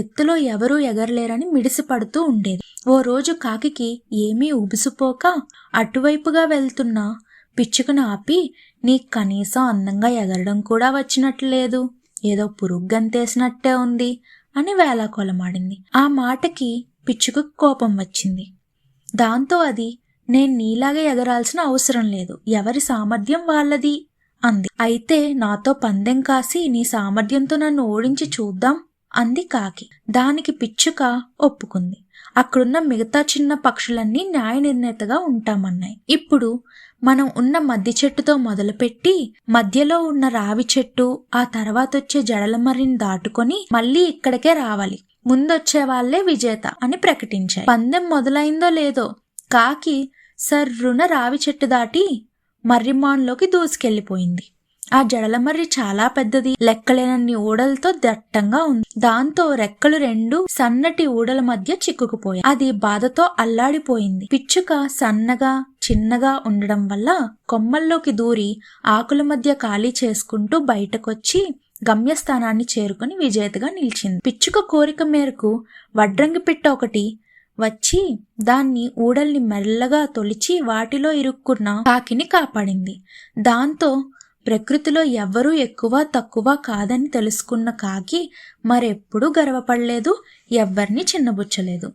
ఎత్తులో ఎవరూ ఎగరలేరని మిడిసిపడుతూ ఉండేది. ఓ రోజు కాకికి ఏమీ ఉబిసిపోక అటువైపుగా వెళ్తున్న పిచ్చుకను ఆపి, నీకు కనీసం అందంగా ఎగరడం కూడా వచ్చినట్లేదు, ఏదో పురుగ్గంతేసినట్టే ఉంది అని వేళాకోళమాడింది. ఆ మాటకి పిచ్చుకకు కోపం వచ్చింది. దాంతో అది, నేను నీలాగే ఎగరాల్సిన అవసరం లేదు, ఎవరి సామర్థ్యం వాళ్ళది అంది. అయితే నాతో పందెం కాసి నీ సామర్థ్యంతో నన్ను ఓడించి చూద్దాం అంది కాకి. దానికి పిచ్చుక ఒప్పుకుంది. అక్కడున్న మిగతా చిన్న పక్షులన్నీ న్యాయ నిర్ణేతగా ఉంటామన్నాయి. ఇప్పుడు మనం ఉన్న మద్ది చెట్టుతో మొదలుపెట్టి మధ్యలో ఉన్న రావి చెట్టు, ఆ తర్వాత వచ్చే జడలమర్రిని దాటుకొని మళ్ళీ ఇక్కడికే రావాలి, ముందొచ్చే వాళ్లే విజేత అని ప్రకటించాయి. పందెం మొదలైందో లేదో కాకి సర్రున రావి చెట్టు దాటి మర్రిమాన్లోకి దూసుకెళ్లిపోయింది. ఆ జడలమర్రి చాలా పెద్దది, లెక్కలేనన్ని ఊడలతో దట్టంగా ఉంది. దాంతో రెక్కలు రెండు సన్నటి ఊడల మధ్య చిక్కుకుపోయాయి. అది బాధతో అల్లాడిపోయింది. పిచ్చుక సన్నగా చిన్నగా ఉండడం వల్ల కొమ్మల్లోకి దూరి ఆకుల మధ్య ఖాళీ చేసుకుంటూ బయటకొచ్చి గమ్యస్థానాన్ని చేరుకుని విజేతగా నిలిచింది. పిచ్చుక కోరిక మేరకు వడ్రంగి పిట్ట ఒకటి వచ్చి దాన్ని ఊడల్ని మెల్లగా తొలిచి వాటిలో ఇరుక్కున్న కాకిని కాపాడింది. దాంతో ప్రకృతిలో ఎవ్వరూ ఎక్కువ తక్కువ కాదని తెలుసుకున్న కాకి మరెప్పుడూ గర్వపడలేదు, ఎవ్వరిని చిన్నబుచ్చలేదు.